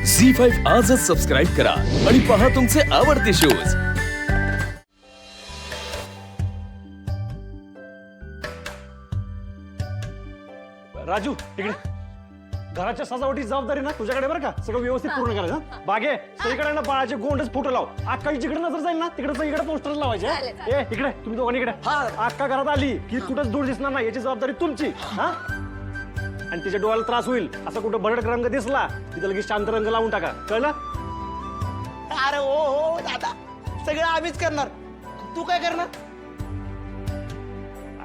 झी5 आजच सबस्क्राईब करा आणि पहा तुमचे आवडते शोज। राजू तिकडे घराच्या सजावटीची जबाबदारी ना तुझ्याकडे बरं का, सगळं व्यवस्थित पूर्ण करायचं। बागे सगळीकडे ना बाळाचे गोंडच फोटो लाव। अक्का जिकडे नजर जाईल ना तिकडे इकडे पोस्टर लावायचे। ए इकडे तुम्ही दोघांनी इकडे। अक्का घरात आली की कुठंच दूर दिसणार नाही, याची जबाबदारी तुमची। हा आणि तिच्या डोळ्याला त्रास होईल असं कुठं भरड रंग दिसला तिथं लगेच शांत रंग लावून टाका, कळलं? अरे हो दादा, सगळं आम्हीच करणार, तू काय करणार?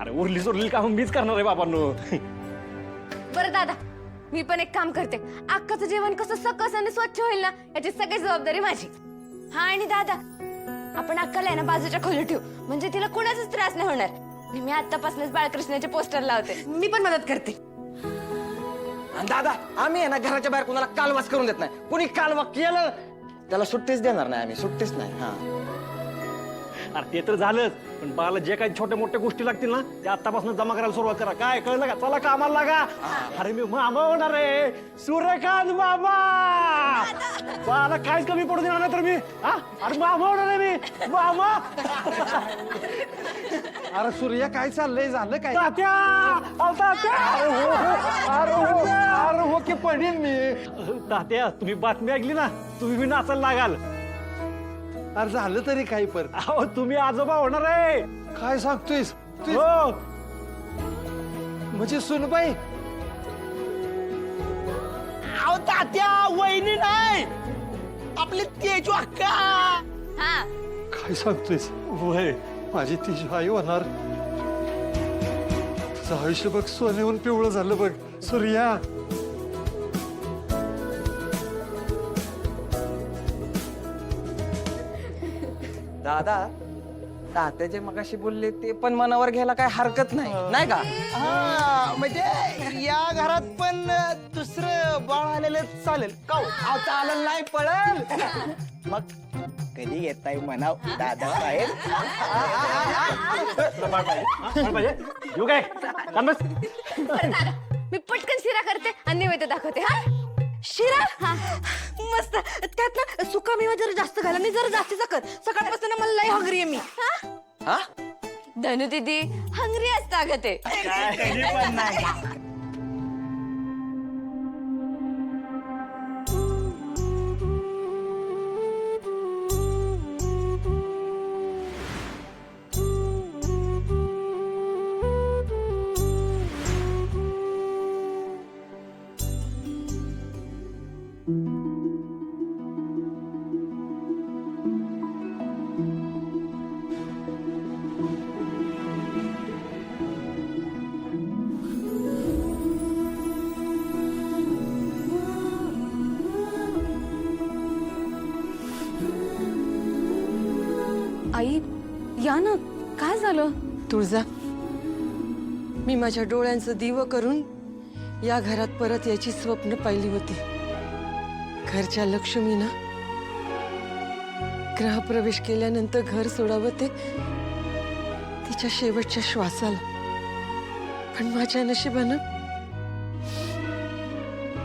अरे उरली सोडली काम मीच करणार आहे बाबांनो। बरं दादा, मी पण एक काम करते। अक्काचं जेवण कसं सकस आणि स्वच्छ होईल ना याची सगळी जबाबदारी माझी। हा आणि दादा, आपण अक्काला ना बाजूच्या खोलीत ठेवू, म्हणजे तिला कुणाचाच त्रास नाही होणार। आणि मी आतापासूनच बाळकृष्णाचे पोस्टर लावते, मी पण मदत करते। दादा आम्ही आहे ना घराच्या बाहेर कोणाला कालवास करून देत नाही, कोणी कालवा केलं त्याला सुट्टीच देणार नाही, आम्ही सुट्टीच नाही। हा अरे ते तर झालंच, पण बाळाला जे काही छोट्या मोठ्या गोष्टी लागतील ना त्या आतापासून जमा करायला सुरुवात करा, काय कळलं का? चला कामाला लागा। अरे मी मामा होणार आहे, सूर्यकांत मामा। बाळाला काहीच कमी पडू देणार नाही तर मी। अरे मामा होणार आहे मी, मामा। अरे सूर्या काय चाललंय, झालं काय? तात्या, अहो तात्या, अरे हो की पडेल मी। तात्या तुम्ही बातमी ऐकली ना, तुम्ही बी नाचायला लागाल। अरे झालं तरी काही पर अहो तुम्ही आजोबा होणार आहे। काय सांगतोयस? हो म्हणजे सुनबाई? अहो तात्या, वहिनी नाही, आपली तेजू अक्का। हा काय सांगतोयस? वय माझी तिची आई होणार। तुझं आयुष्य बघ सोन्याहून पिवळं झालं बघ सूर्या। दादा तात्याचे मगाशी बोलले ते पण मनावर घ्यायला काय हरकत नाही, नाही का? म्हणजे या घरात पण दुसरं बाळ आलेलं चालेल का? अहो चालेल नाही पळल मग कधी येताय म्हणाव दादा साहेब। येऊ काय? थांब बस. बरं दादा, मी पटकन शिरा करते आणि नैवेद्य दाखवते। हा शिरा, हा मस्त। त्यात ना सुका मेवा जरा जास्त घाल आणि जरा जास्तीचा कर। सकाळपासून मला लय हंगरी आहे मी। हा धनु दीदी हंगरी असता ग ते। आई या ना, काय झालं? तुळजा, मी माझ्या डोळ्यांचं दिवं करून या घरात परत याची स्वप्न पाहिली होती। घरच्या लक्ष्मीनं गृहप्रवेश केल्यानंतर घर सोडावं ते तिच्या शेवटच्या श्वासाला, पण माझ्या नशिबानं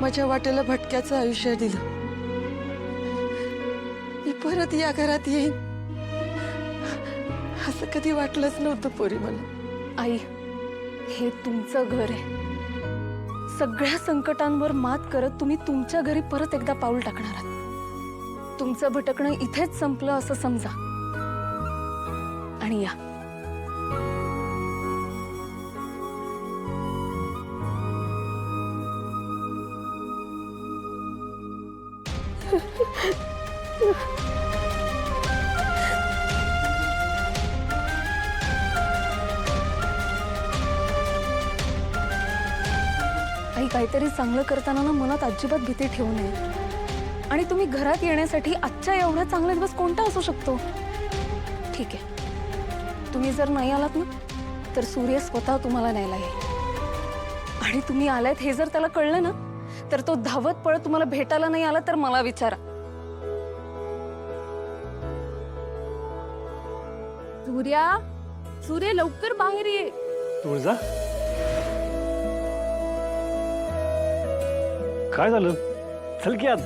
माझ्या वाटेला भटक्याचं आयुष्य दिलं। मी परत या घरात येईन असं कधी वाटलंच नव्हतं पोरी मला। आई, हे तुमचं घर आहे। सगळ्या संकटांवर मात करत तुम्ही तुमच्या घरी परत एकदा पाऊल टाकणार आहात। तुमचं भटकणं इथेच संपलं असं समजा आणि या। आई, काहीतरी चांगलं करताना ना मनात अजिबात भीती ठेवू नये। आणि तुम्ही घरात येण्यासाठी आजच्या एवढा चांगला दिवस कोणता असू शकतो? ठीक आहे, तुम्ही जर नाही आलात ना तर सूर्य स्वतः तुम्हाला न्यायला येईल। आणि तुम्ही आलात हे जर त्याला कळलं ना तर तो धावत पळत तुम्हाला भेटायला नाही आला तर मला विचारा। सूर्य लवकर बाहेर ये। तुळजा, काय झालं? चल की आत।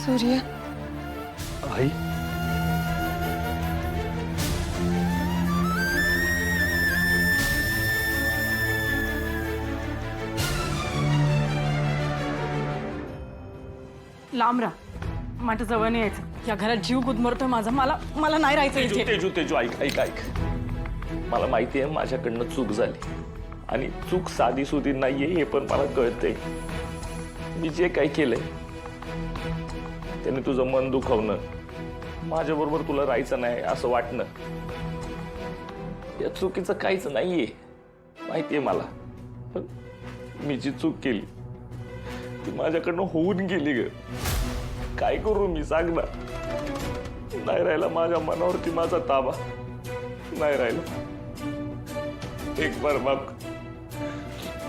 सूर्या आई लांब राहा माझ्या जवळ नाही यायचं या घरात जीव गुदमरतोय माझा मला मला नाही राहायचं इथे तेजू तेजू ऐक ऐक ऐक मला माहिती आहे माझ्याकडनं चूक झाली आणि चूक साधी सुधी नाहीये हे पण मला कळतंय. मी जे काही केलंय त्याने तुझं मन दुखवणं, माझ्याबरोबर तुला राहायचं नाही असं वाटणं, या चुकीचं काहीच नाहीये माहितीये मला. पण मी जी चूक केली ती माझ्याकडनं होऊन गेली ग. काय करू मी सांग ना. नाही राहिला माझ्या मनावरती माझा ताबा, नाही राहिला. एक बार बाप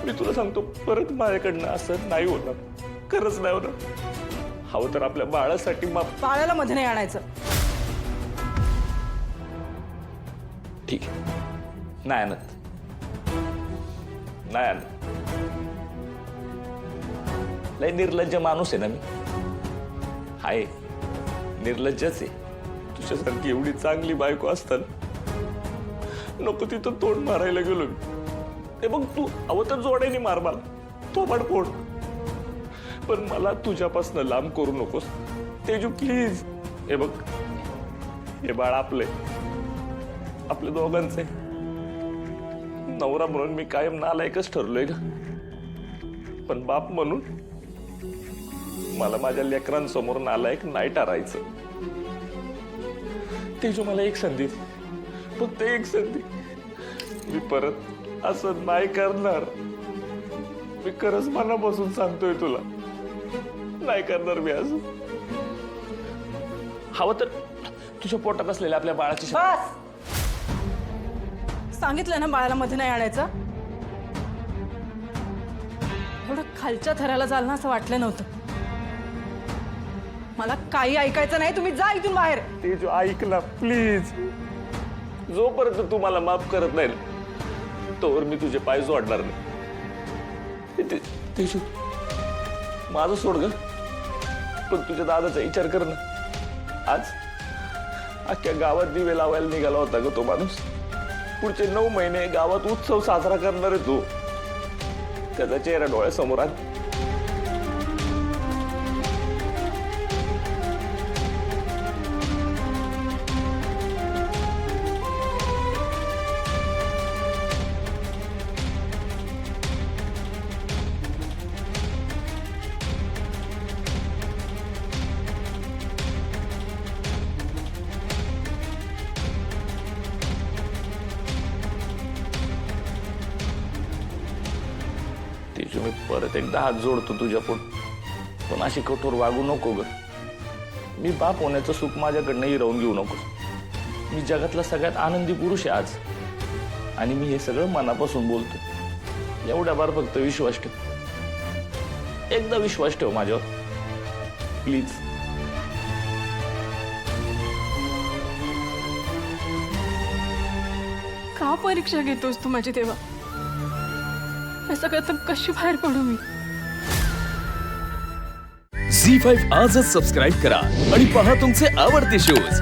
मी तुला सांगतो परत माझ्याकडनं असं नाही होणार, खरंच नाही होणार. हवं तर आपल्या बाळासाठी माफ. बाळाला मध्ये नाही आणायचं. ठीक आहे, नाही आणत, नाही आणत. लय निर्लज्ज माणूस आहे ना मी. आहे निर्लज्जच आहे. तुझ्यासारखी एवढी चांगली बायको असताना नको तिथं तोंड मारायला गेलो मी. ते बघ तू हवं तर जोड्याने मार मला, तो फोड, पण मला तुझ्यापासून लांब करू नकोस तेजू प्लीज. हे बघ हे बाळ आपले दोघांचे. नवरा म्हणून मी कायम नालायकच ठरलोय का, पण बाप म्हणून मला माझ्या लेकरांसमोर नालायक नाही ठरायचं. तेजू मला एक संधी, फक्त एक संधी. मी परत असं नाही करणार. मी खरंच मनापासून सांगतोय तुला, नाही करणार मी असं. हवं तर तुझ्या पोटात असलेल्या आपल्या बाळाची बस सांगितलं ना बाळाला मध्ये नाही आणायचं. एवढं खालच्या थराला जाल ना असं वाटलं नव्हतं. मला काही ऐकायचं नाही. तुम्ही जा इथून बाहेर. तेजू ऐक ना प्लीज. जोपर्यंत तू मला माफ करत नाही ना तोवर मी तुझे पाय जोडणार नाही. तेजू माझं सोड ग, पण तुझ्या दादाचा विचार कर ना. आज अख्ख्या गावात दिवे लावायला निघाला होता ग तो माणूस. पुढचे 9 महिने गावात उत्सव साजरा करणार आहे तो. त्याचा चेहरा डोळ्यासमोर आला. तेजू मी परत एकदा हात जोडतो तुझ्या पोट, पण अशी कठोर वागू नको ग. मी बाप होण्याचं सुख माझ्याकडनं हिरावून घेऊ नको. मी जगातला सगळ्यात आनंदी पुरुष आहे आज, आणि मी हे सगळं मनापासून बोलतो. एवढ्या बार फक्त विश्वास ठेव, एकदा विश्वास ठेव माझ्यावर प्लीज. का परीक्षा घेतोस तू माझी तेव्हा? या सगळ्यातून कशी बाहेर पडू मी? झी5 आजच सबस्क्राईब करा आणि पहा तुमचे आवडते शोज